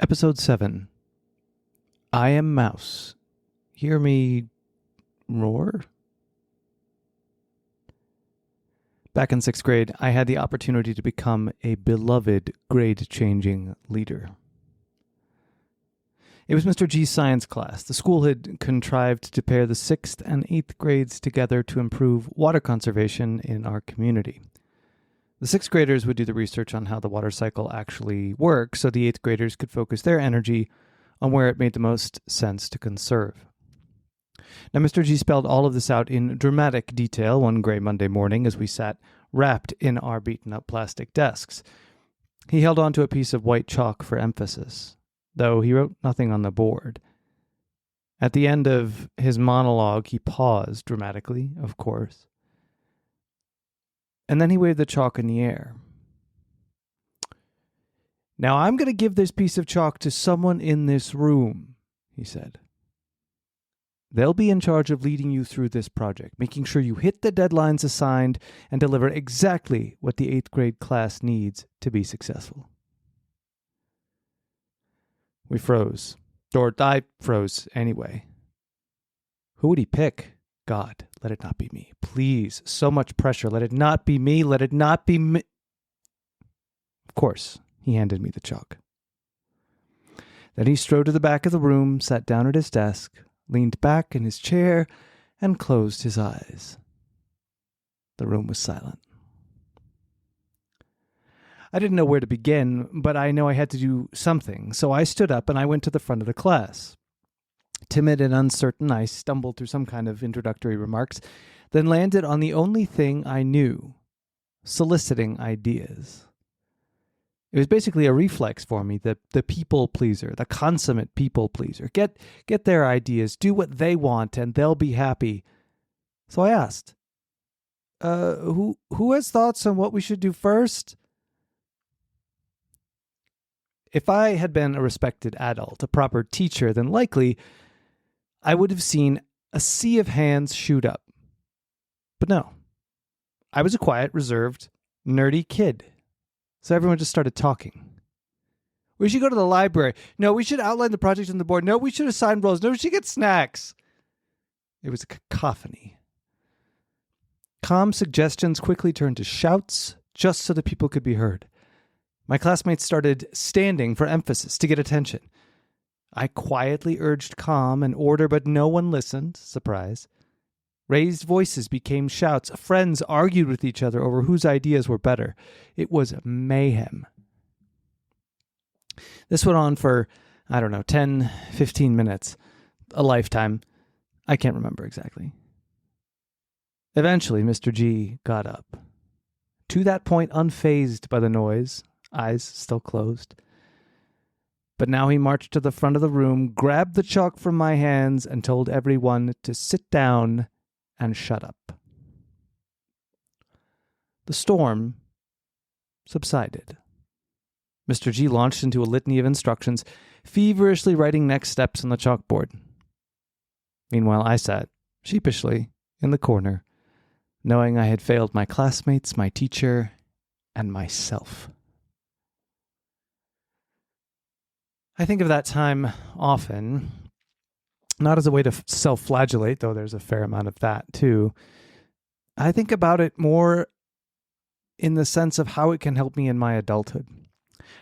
Episode 7. I am Mouse. Hear me roar? Back in 6th grade, I had the opportunity to become a beloved grade-changing leader. It was Mr. G's science class. The school had contrived to pair the 6th and 8th grades together to improve water conservation in our community. The 6th graders would do the research on how the water cycle actually works, so the 8th graders could focus their energy on where it made the most sense to conserve. Now, Mr. G spelled all of this out in dramatic detail one gray Monday morning as we sat wrapped in our beaten-up plastic desks. He held onto a piece of white chalk for emphasis, though he wrote nothing on the board. At the end of his monologue, he paused dramatically, of course. And then he waved the chalk in the air. Now I'm going to give this piece of chalk to someone in this room, he said. They'll be in charge of leading you through this project, making sure you hit the deadlines assigned and deliver exactly what the 8th grade class needs to be successful. We froze. Or I froze anyway. Who would he pick? God, let it not be me. Please, so much pressure. Let it not be me. Let it not be me. Of course, he handed me the chalk. Then he strode to the back of the room, sat down at his desk, leaned back in his chair, and closed his eyes. The room was silent. I didn't know where to begin, but I know I had to do something, so I stood up and I went to the front of the class. Timid and uncertain, I stumbled through some kind of introductory remarks, then landed on the only thing I knew, soliciting ideas. It was basically a reflex for me, the people pleaser, the consummate people pleaser. Get their ideas, do what they want, and they'll be happy. So I asked, who has thoughts on what we should do first? If I had been a respected adult, a proper teacher, then likely I would have seen a sea of hands shoot up. But no, I was a quiet, reserved, nerdy kid. So everyone just started talking. We should go to the library. No, we should outline the project on the board. No, we should assign roles. No, we should get snacks. It was a cacophony. Calm suggestions quickly turned to shouts, just so the people could be heard. My classmates started standing for emphasis to get attention. I quietly urged calm and order, but no one listened. Surprise. Raised voices became shouts. Friends argued with each other over whose ideas were better. It was mayhem. This went on for, 10, 15 minutes. A lifetime. I can't remember exactly. Eventually, Mr. G got up. To that point, unfazed by the noise, eyes still closed. But now he marched to the front of the room, grabbed the chalk from my hands, and told everyone to sit down and shut up. The storm subsided. Mr. G launched into a litany of instructions, feverishly writing next steps on the chalkboard. Meanwhile, I sat, sheepishly, in the corner, knowing I had failed my classmates, my teacher, and myself. I think of that time often, not as a way to self-flagellate, though there's a fair amount of that too. I think about it more in the sense of how it can help me in my adulthood.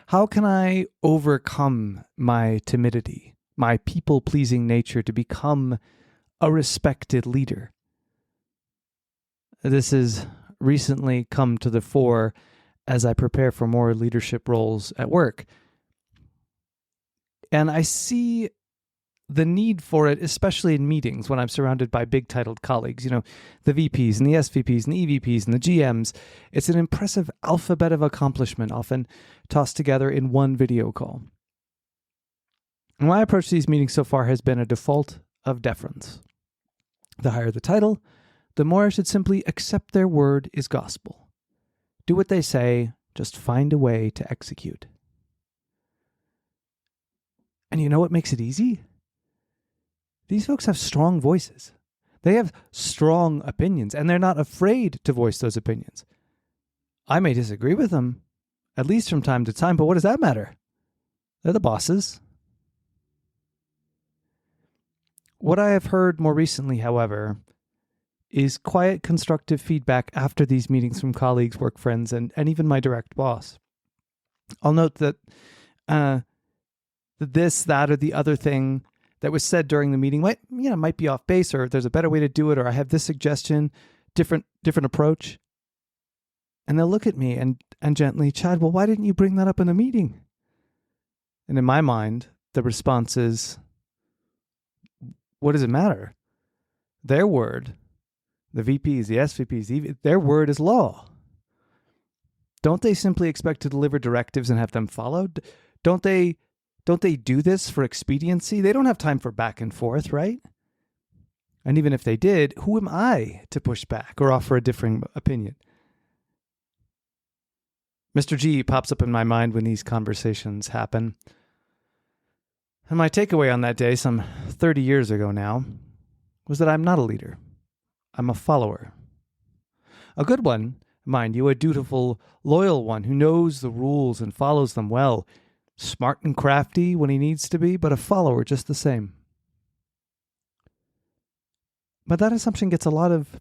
How can I overcome my timidity, my people-pleasing nature to become a respected leader? This has recently come to the fore as I prepare for more leadership roles at work. And I see the need for it, especially in meetings when I'm surrounded by big titled colleagues, the VPs and the SVPs and the EVPs and the GMs. It's an impressive alphabet of accomplishment, often tossed together in one video call. And my approach to these meetings so far has been a default of deference. The higher the title, the more I should simply accept their word is gospel. Do what they say, just find a way to execute. And you know what makes it easy? These folks have strong voices. They have strong opinions, and they're not afraid to voice those opinions. I may disagree with them, at least from time to time, but what does that matter? They're the bosses. What I have heard more recently, however, is quiet, constructive feedback after these meetings from colleagues, work friends, and even my direct boss. I'll note that this, that, or the other thing that was said during the meeting might be off base, or there's a better way to do it, or I have this suggestion, different approach. And they'll look at me and gently, Chad, well, why didn't you bring that up in the meeting? And in my mind, the response is, what does it matter? Their word, the VPs, the SVPs, their word is law. Don't they simply expect to deliver directives and have them followed? Don't they do this for expediency? They don't have time for back and forth, right? And even if they did, who am I to push back or offer a differing opinion? Mr. G pops up in my mind when these conversations happen. And my takeaway on that day, some 30 years ago now, was that I'm not a leader. I'm a follower. A good one, mind you, a dutiful, loyal one who knows the rules and follows them well. Smart and crafty when he needs to be, but a follower just the same. But that assumption gets a lot of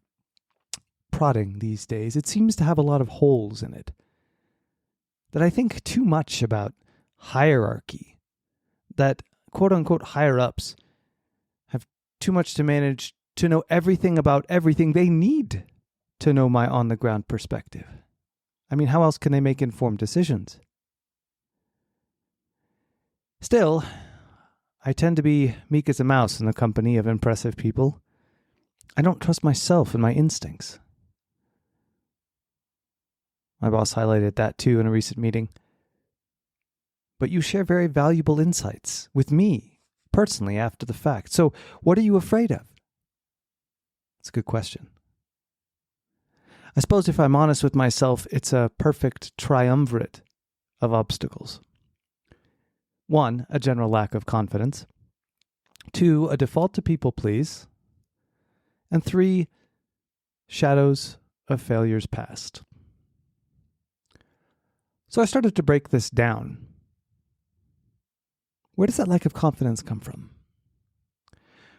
prodding these days. It seems to have a lot of holes in it. That I think too much about hierarchy. That quote-unquote higher-ups have too much to manage to know everything about everything they need to know my on-the-ground perspective. I mean, how else can they make informed decisions? Still, I tend to be meek as a mouse in the company of impressive people. I don't trust myself and my instincts. My boss highlighted that too in a recent meeting. But you share very valuable insights with me, personally, after the fact. So what are you afraid of? It's a good question. I suppose if I'm honest with myself, it's a perfect triumvirate of obstacles. 1, a general lack of confidence. 2, a default to people please. And 3, shadows of failures past. So I started to break this down. Where does that lack of confidence come from?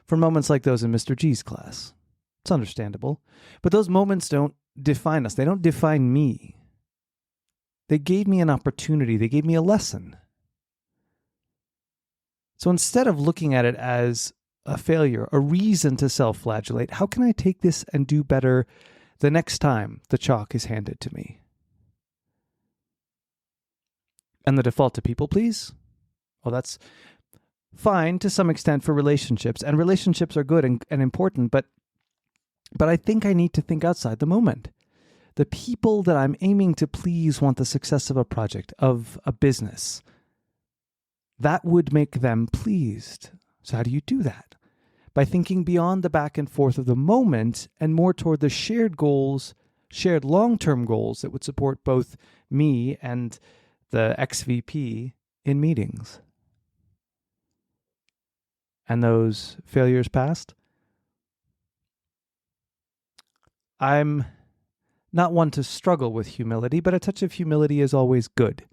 From moments like those in Mr. G's class. It's understandable. But those moments don't define us. They don't define me. They gave me an opportunity. They gave me a lesson. So instead of looking at it as a failure, a reason to self-flagellate, how can I take this and do better the next time the chalk is handed to me? And the default to people please? Well, that's fine to some extent for relationships, and relationships are good and important, but I think I need to think outside the moment. The people that I'm aiming to please want the success of a project, of a business. That would make them pleased. So how do you do that? By thinking beyond the back and forth of the moment and more toward the shared goals, shared long-term goals that would support both me and the XVP in meetings. And those failures past? I'm not one to struggle with humility, but a touch of humility is always good.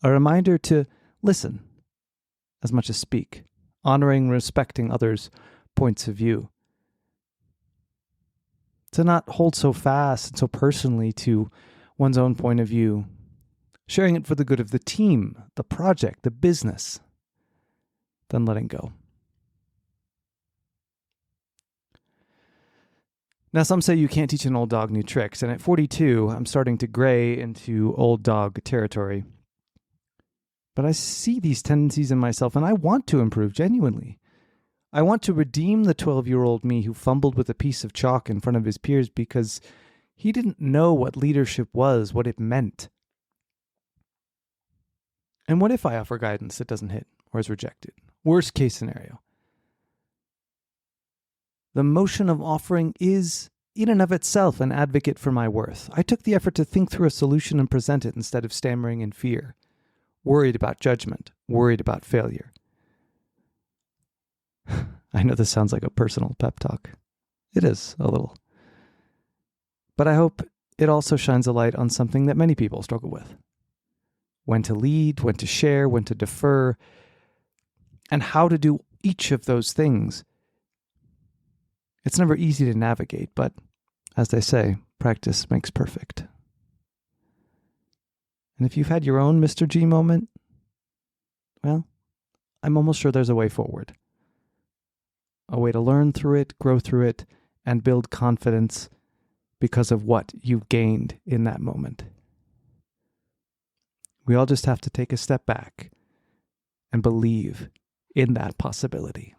A reminder to listen as much as speak, honoring and respecting others' points of view. To not hold so fast and so personally to one's own point of view, sharing it for the good of the team, the project, the business, then letting go. Now, some say you can't teach an old dog new tricks, and at 42, I'm starting to gray into old dog territory. But I see these tendencies in myself, and I want to improve genuinely. I want to redeem the 12-year-old me who fumbled with a piece of chalk in front of his peers because he didn't know what leadership was, what it meant. And what if I offer guidance that doesn't hit or is rejected? Worst case scenario. The motion of offering is, in and of itself, an advocate for my worth. I took the effort to think through a solution and present it instead of stammering in fear, worried about judgment, worried about failure. I know this sounds like a personal pep talk. It is, a little. But I hope it also shines a light on something that many people struggle with. when to lead, when to share, when to defer, and how to do each of those things. It's never easy to navigate, but as they say, practice makes perfect. And if you've had your own Mr. G moment, well, I'm almost sure there's a way forward. A way to learn through it, grow through it, and build confidence because of what you've gained in that moment. We all just have to take a step back and believe in that possibility.